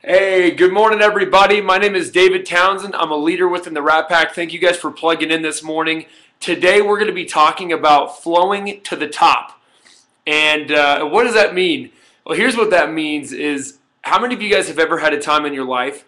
Hey, good morning, everybody. My name is David Townsend. I'm a leader within the Rat Pack. Thank you guys for plugging in this morning. Today, we're going to be talking about flowing to the top. And what does that mean? Well, here's what that means is how many of you guys have ever had a time in your life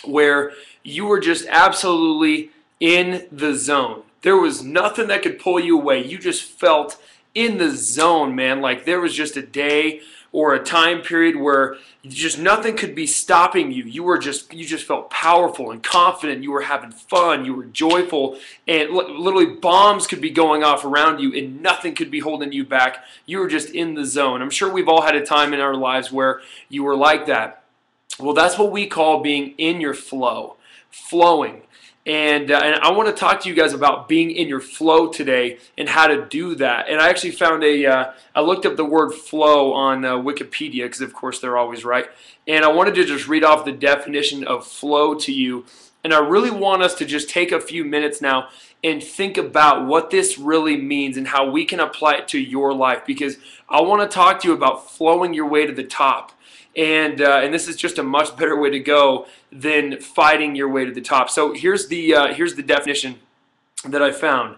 where you were just absolutely in the zone? There was nothing that could pull you away. You just felt in the zone, man. Like there was just a day or a time period where just nothing could be stopping you. You just felt powerful and confident. You were having fun. You were joyful, and literally bombs could be going off around you, and nothing could be holding you back. You were just in the zone. I'm sure we've all had a time in our lives where you were like that. Well, that's what we call being in your flow, flowing. And I want to talk to you guys about being in your flow today and how to do that. And I actually found I looked up the word flow on Wikipedia because, of course, they're always right. And I wanted to just read off the definition of flow to you. And I really want us to just take a few minutes now and think about what this really means and how we can apply it to your life. Because I want to talk to you about flowing your way to the top. And this is just a much better way to go than fighting your way to the top. So here's the definition that I found.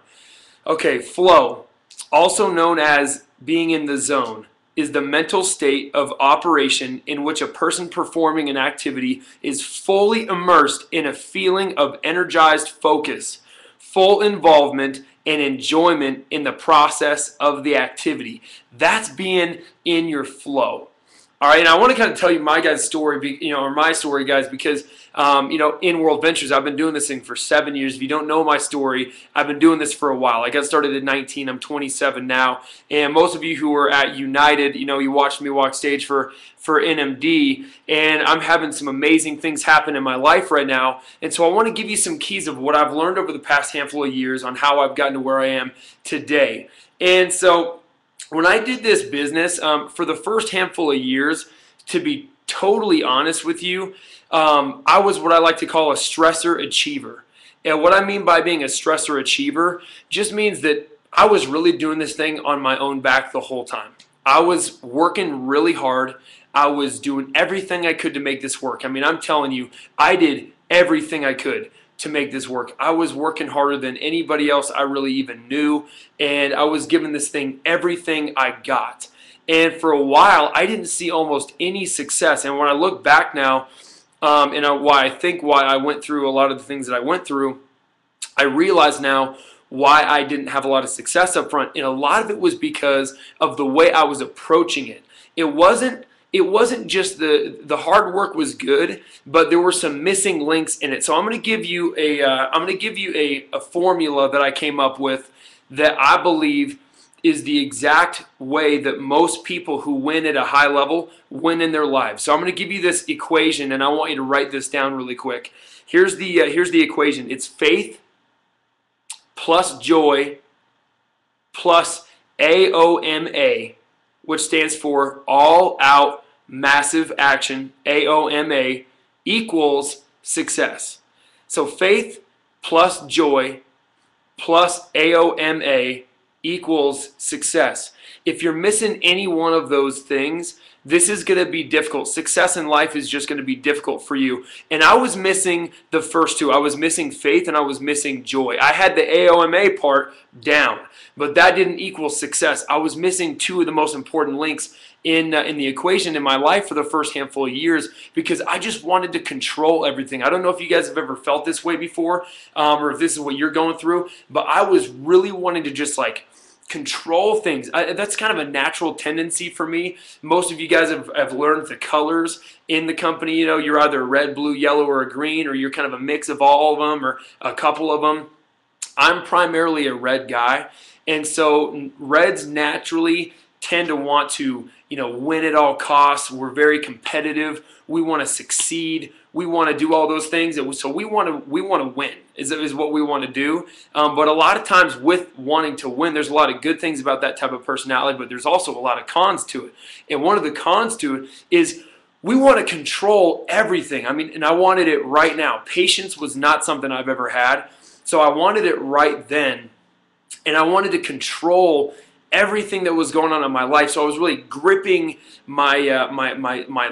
Okay, flow, also known as being in the zone, is the mental state of operation in which a person performing an activity is fully immersed in a feeling of energized focus, full involvement, and enjoyment in the process of the activity. That's being in your flow. All right, and I want to kind of tell you my guys' story, or my story, guys, because, in World Ventures, I've been doing this thing for 7 years. If you don't know my story, I've been doing this for a while. I got started at 19. I'm 27 now. And most of you who were at United, you watched me walk stage for NMD, and I'm having some amazing things happen in my life right now. And so I want to give you some keys of what I've learned over the past handful of years on how I've gotten to where I am today. And so when I did this business, for the first handful of years, to be totally honest with you, I was what I like to call a stressor achiever. And what I mean by being a stressor achiever just means that I was really doing this thing on my own back the whole time. I was working really hard. I was doing everything I could to make this work. I mean, I'm telling you, I did everything I could to make this work. I was working harder than anybody else I really even knew, and I was giving this thing everything I got. And for a while, I didn't see almost any success. And when I look back now, why I went through a lot of the things that I went through, I realize now why I didn't have a lot of success up front. And a lot of it was because of the way I was approaching it. It wasn't just the hard work was good, but there were some missing links in it. So I'm going to give you a formula that I came up with that I believe is the exact way that most people who win at a high level win in their lives. So I'm going to give you this equation, and I want you to write this down really quick. Here's the equation. It's faith plus joy plus AOMA, which stands for all out massive action, AOMA, equals success. So faith plus joy plus AOMA equals success. If you're missing any one of those things, this is going to be difficult. Success in life is just going to be difficult for you. And I was missing the first two. I was missing faith and I was missing joy. I had the AOMA part down, but that didn't equal success. I was missing two of the most important links in the equation in my life for the first handful of years because I just wanted to control everything. I don't know if you guys have ever felt this way before or if this is what you're going through, but I was really wanting to just control things. That's kind of a natural tendency for me. Most of you guys have learned the colors in the company. You're either a red, blue, yellow, or a green, or you're kind of a mix of all of them or a couple of them. I'm primarily a red guy, and so reds naturally tend to want to win at all costs. We're very competitive. We want to succeed. We want to do all those things. So we want to win is what we want to do. But a lot of times with wanting to win, there's a lot of good things about that type of personality, but there's also a lot of cons to it. And one of the cons to it is we want to control everything. I mean, and I wanted it right now. Patience was not something I've ever had. So I wanted it right then. And I wanted to control everything that was going on in my life. So I was really gripping my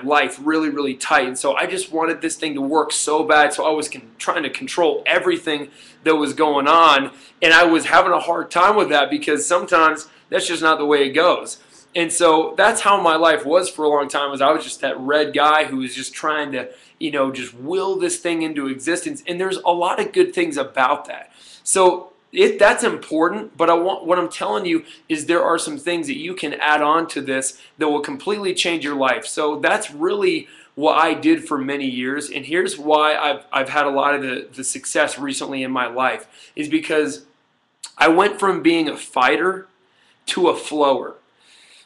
life really, really tight. And so I just wanted this thing to work so bad. So I was trying to control everything that was going on. And I was having a hard time with that because sometimes that's just not the way it goes. And so that's how my life was for a long time. Was I was just that red guy who was just trying to, just will this thing into existence. And there's a lot of good things about that. So that's important, but what I'm telling you is there are some things that you can add on to this that will completely change your life. So that's really what I did for many years, and here's why I've had a lot of the success recently in my life is because I went from being a fighter to a flower.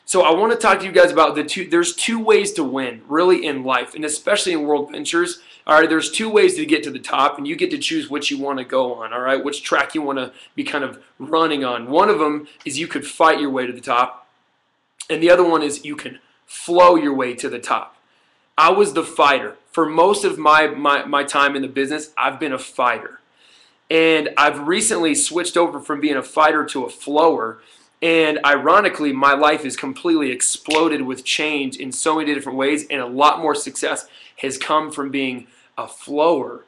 So I want to talk to you guys about there's two ways to win really in life, and especially in World Ventures. All right, there's two ways to get to the top, and you get to choose which you want to go on, all right, which track you want to be kind of running on. One of them is you could fight your way to the top, and the other one is you can flow your way to the top. I was the fighter. For most of my time in the business, I've been a fighter. And I've recently switched over from being a fighter to a flower. And ironically, my life has completely exploded with change in so many different ways, and a lot more success has come from being a flower.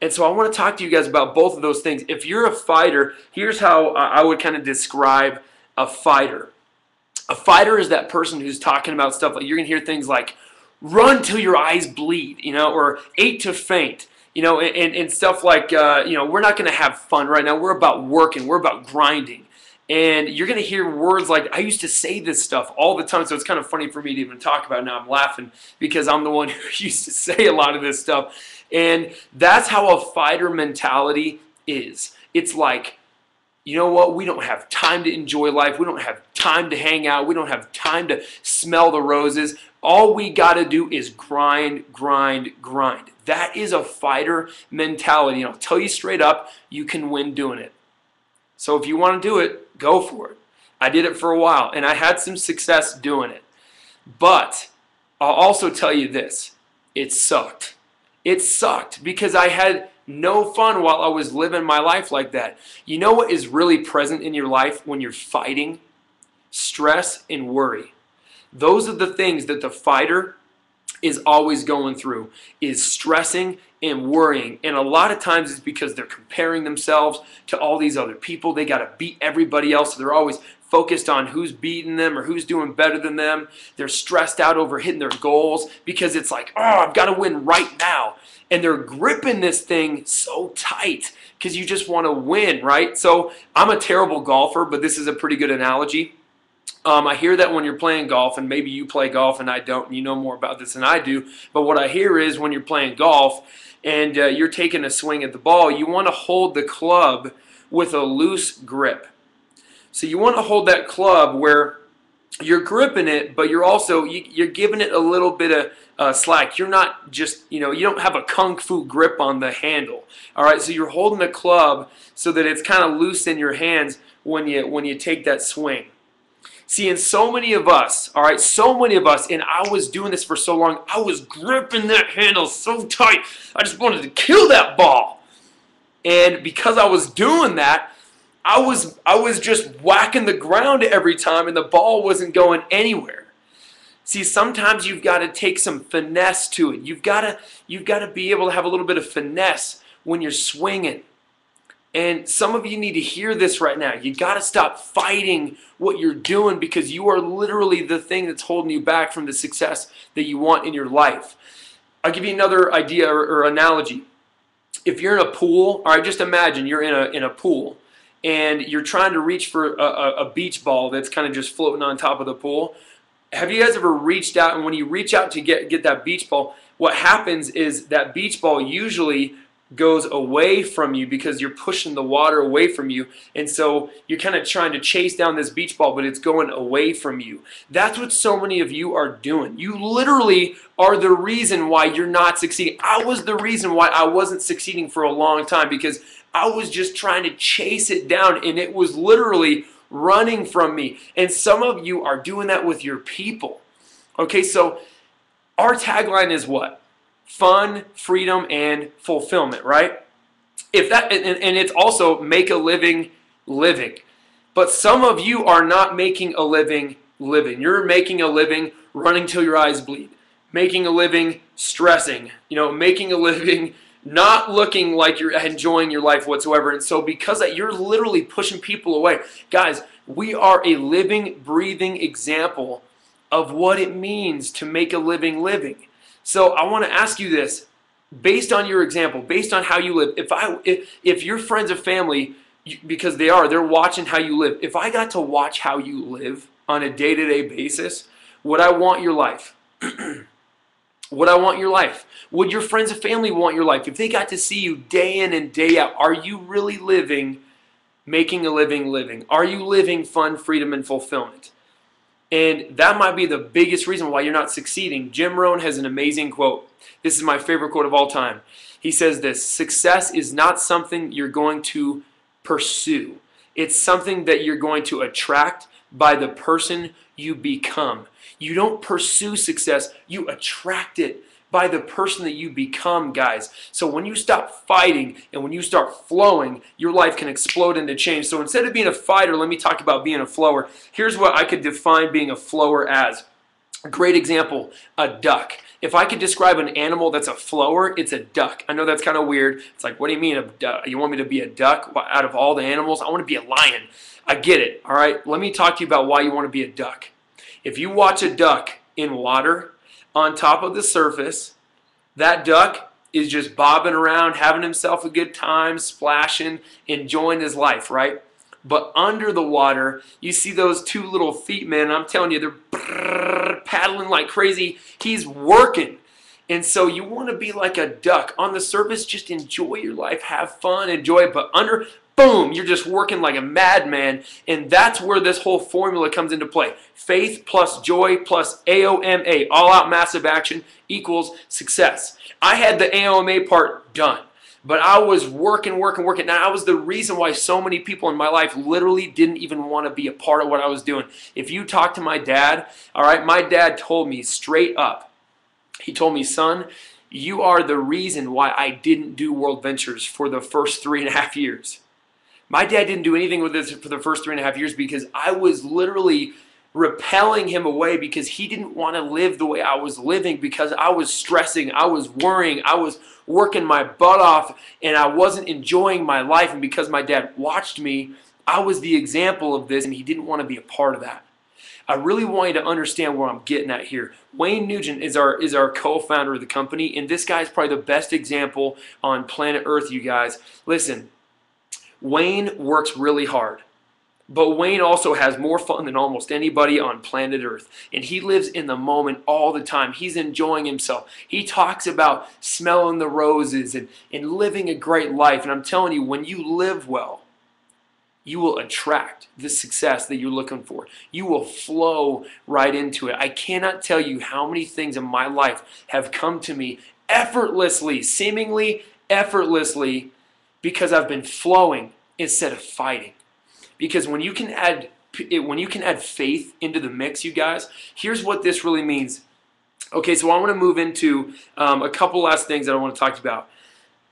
And so I want to talk to you guys about both of those things. If you're a fighter, here's how I would kind of describe a fighter. A fighter is that person who's talking about stuff like, you're going to hear things like, run till your eyes bleed, or 8 to faint. And stuff like, we're not going to have fun right now. We're about working. We're about grinding. And you're going to hear words like, I used to say this stuff all the time, so it's kind of funny for me to even talk about it now. I'm laughing because I'm the one who used to say a lot of this stuff. And that's how a fighter mentality is. It's like, you know what? We don't have time to enjoy life. We don't have time to hang out. We don't have time to smell the roses. All we got to do is grind, grind, grind. That is a fighter mentality. And I'll tell you straight up, you can win doing it. So if you want to do it, go for it. I did it for a while, and I had some success doing it. But I'll also tell you this. It sucked. It sucked because I had no fun while I was living my life like that. You know what is really present in your life when you're fighting? Stress and worry. Those are the things that the fighter is always going through, is stressing and worrying. And a lot of times it's because they're comparing themselves to all these other people. They got to beat everybody else. So they're always focused on who's beating them or who's doing better than them. They're stressed out over hitting their goals because it's like, oh, I've got to win right now. And they're gripping this thing so tight because you just want to win, right? So I'm a terrible golfer, but this is a pretty good analogy. I hear that when you're playing golf, and maybe you play golf and I don't, and you know more about this than I do, but what I hear is when you're playing golf and you're taking a swing at the ball, you want to hold the club with a loose grip. So you want to hold that club where you're gripping it, but you're also, you're giving it a little bit of slack. You're not just, you don't have a kung fu grip on the handle. All right, so you're holding the club so that it's kind of loose in your hands when you take that swing. See, and so many of us, all right, so many of us, and I was doing this for so long, I was gripping that handle so tight, I just wanted to kill that ball. And because I was doing that, I was just whacking the ground every time, and the ball wasn't going anywhere. See, sometimes you've got to take some finesse to it. You've got to be able to have a little bit of finesse when you're swinging. And some of you need to hear this right now. You got to stop fighting what you're doing because you are literally the thing that's holding you back from the success that you want in your life. I'll give you another idea or analogy. If you're in a pool, all right, just imagine you're in a pool and you're trying to reach for a beach ball that's kind of just floating on top of the pool. Have you guys ever reached out, and when you reach out to get that beach ball, what happens is that beach ball usually goes away from you because you're pushing the water away from you, and so you're kind of trying to chase down this beach ball, but it's going away from you. That's what so many of you are doing. You literally are the reason why you're not succeeding. I was the reason why I wasn't succeeding for a long time because I was just trying to chase it down, and it was literally running from me. And some of you are doing that with your people. Okay, so our tagline is what? Fun, freedom, and fulfillment, right? If that, and it's also make a living living. But some of you are not making a living living. You're making a living running till your eyes bleed, making a living stressing, making a living not looking like you're enjoying your life whatsoever. And so because that, you're literally pushing people away. Guys, we are a living, breathing example of what it means to make a living living. So I want to ask you this, based on your example, based on how you live, if your friends or family, because they're watching how you live, if I got to watch how you live on a day-to-day basis, would I want your life? Would I want your life? Would your friends and family want your life? If they got to see you day in and day out, are you really living, making a living living? Are you living fun, freedom, and fulfillment? And that might be the biggest reason why you're not succeeding. Jim Rohn has an amazing quote. This is my favorite quote of all time. He says this: success is not something you're going to pursue. It's something that you're going to attract by the person you become. You don't pursue success, you attract it by the person that you become, guys. So when you stop fighting and when you start flowing, your life can explode into change. So instead of being a fighter, let me talk about being a flower. Here's what I could define being a flower as. A great example, a duck. If I could describe an animal that's a flower, it's a duck. I know that's kind of weird. It's like, what do you mean, you want me to be a duck out of all the animals? I want to be a lion. I get it, all right? Let me talk to you about why you want to be a duck. If you watch a duck in water, on top of the surface, that duck is just bobbing around, having himself a good time, splashing, enjoying his life, right? But under the water, you see those two little feet, man. I'm telling you, they're paddling like crazy. He's working. And so you want to be like a duck. On the surface, just enjoy your life, have fun, enjoy it. But under, boom, you're just working like a madman. And that's where this whole formula comes into play. Faith plus joy plus AOMA, all out massive action, equals success. I had the AOMA part done. But I was working. Now, I was the reason why so many people in my life literally didn't even want to be a part of what I was doing. If you talk to my dad, all right, my dad told me straight up, he told me, son, you are the reason why I didn't do World Ventures for the first 3.5 years. My dad didn't do anything with this for the first 3.5 years because I was literally repelling him away because he didn't want to live the way I was living, because I was stressing, I was worrying, I was working my butt off, and I wasn't enjoying my life. And because my dad watched me, I was the example of this, and he didn't want to be a part of that. I really want you to understand where I'm getting at here. Wayne Nugent is our co-founder of the company, and this guy is probably the best example on planet Earth, you guys. Listen, Wayne works really hard. But Wayne also has more fun than almost anybody on planet Earth. And he lives in the moment all the time. He's enjoying himself. He talks about smelling the roses and living a great life. And I'm telling you, when you live well, you will attract the success that you're looking for. You will flow right into it. I cannot tell you how many things in my life have come to me effortlessly, seemingly effortlessly, because I've been flowing instead of fighting. Because when you can add faith into the mix, you guys, here's what this really means. Okay, so I want to move into a couple last things that I want to talk about.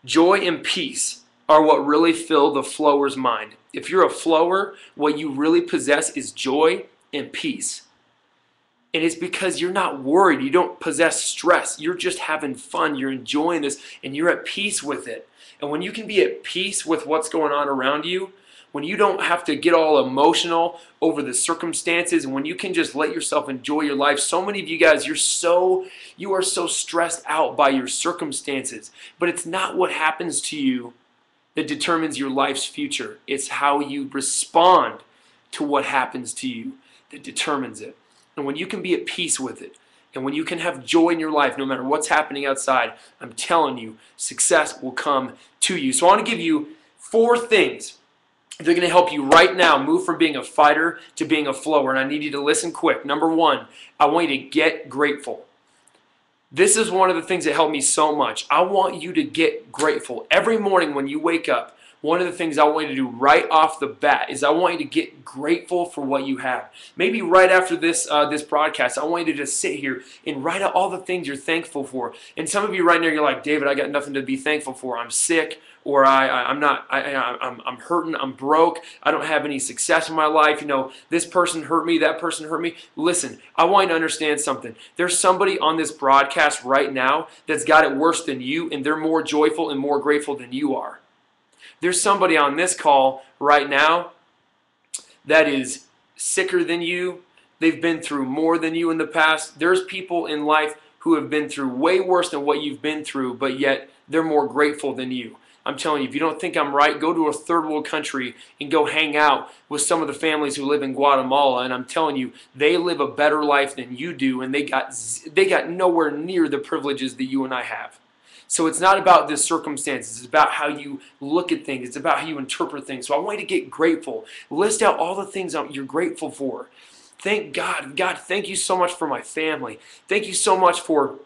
Joy and peace are what really fill the flower's mind. If you're a flower, what you really possess is joy and peace. And it's because you're not worried. You don't possess stress. You're just having fun. You're enjoying this, and you're at peace with it. And when you can be at peace with what's going on around you, when you don't have to get all emotional over the circumstances, and when you can just let yourself enjoy your life. So many of you guys, you are so stressed out by your circumstances. But it's not what happens to you that determines your life's future. It's how you respond to what happens to you that determines it. And when you can be at peace with it, and when you can have joy in your life no matter what's happening outside, I'm telling you, success will come to you. So I want to give you 4 things. They're going to help you right now move from being a fighter to being a flower. And I need you to listen quick. Number 1, I want you to get grateful. This is one of the things that helped me so much. I want you to get grateful. Every morning when you wake up, one of the things I want you to do right off the bat is I want you to get grateful for what you have. Maybe right after this broadcast, I want you to just sit here and write out all the things you're thankful for. And some of you right now, you're like, David, I got nothing to be thankful for. I'm sick, or I'm hurting, I'm broke, I don't have any success in my life. You know, this person hurt me, that person hurt me. Listen, I want you to understand something. There's somebody on this broadcast right now that's got it worse than you, and they're more joyful and more grateful than you are. There's somebody on this call right now that is sicker than you. They've been through more than you in the past. There's people in life who have been through way worse than what you've been through, but yet they're more grateful than you. I'm telling you, if you don't think I'm right, go to a third world country and go hang out with some of the families who live in Guatemala, and I'm telling you, they live a better life than you do, and they got nowhere near the privileges that you and I have. So it's not about the circumstances. It's about how you look at things. It's about how you interpret things. So I want you to get grateful. List out all the things you're grateful for. Thank God. God, thank you so much for my family. Thank you so much for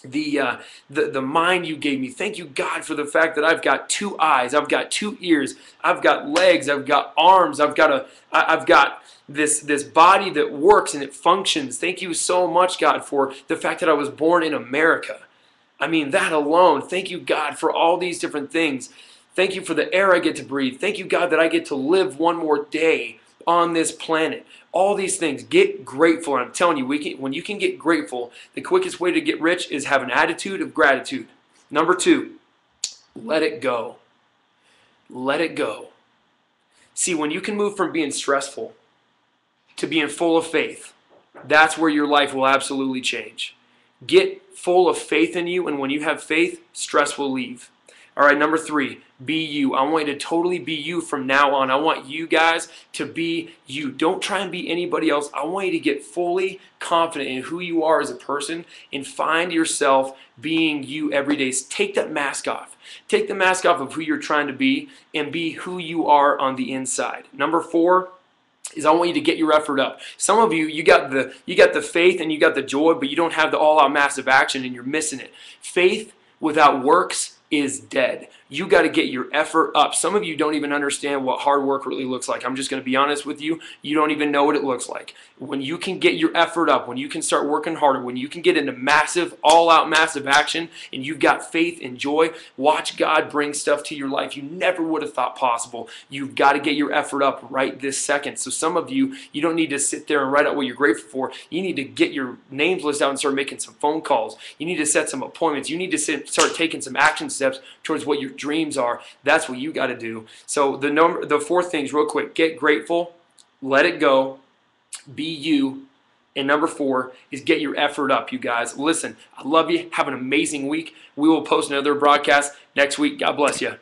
the mind you gave me. Thank you, God, for the fact that I've got 2 eyes, I've got 2 ears, I've got legs, I've got arms, I've got this body that works and it functions. Thank you so much, God, for the fact that I was born in America. I mean, that alone. Thank you, God, for all these different things. Thank you for the air I get to breathe. Thank you, God, that I get to live one more day on this planet. All these things. Get grateful. And I'm telling you, when you can get grateful, the quickest way to get rich is have an attitude of gratitude. Number 2, let it go. Let it go. See, when you can move from being stressful to being full of faith, that's where your life will absolutely change. Get full of faith in you, and when you have faith, stress will leave. All right, number 3, be you. I want you to totally be you from now on. I want you guys to be you. Don't try and be anybody else. I want you to get fully confident in who you are as a person and find yourself being you every day. Take that mask off. Take the mask off of who you're trying to be and be who you are on the inside. Number 4 is I want you to get your effort up. Some of you, you got the faith and you got the joy, but you don't have the all-out massive action and you're missing it. Faith without works is dead. You got to get your effort up. Some of you don't even understand what hard work really looks like. I'm just going to be honest with you. You don't even know what it looks like. When you can get your effort up, when you can start working harder, when you can get into massive, all-out massive action, and you've got faith and joy, watch God bring stuff to your life you never would have thought possible. You've got to get your effort up right this second. So some of you, you don't need to sit there and write out what you're grateful for. You need to get your names list out and start making some phone calls. You need to set some appointments. You need to start taking some action steps towards what your dreams are. That's what you got to do. So the 4 things real quick: get grateful, let it go, be you, and number 4 is get your effort up, you guys. Listen, I love you. Have an amazing week. We will post another broadcast next week. God bless you.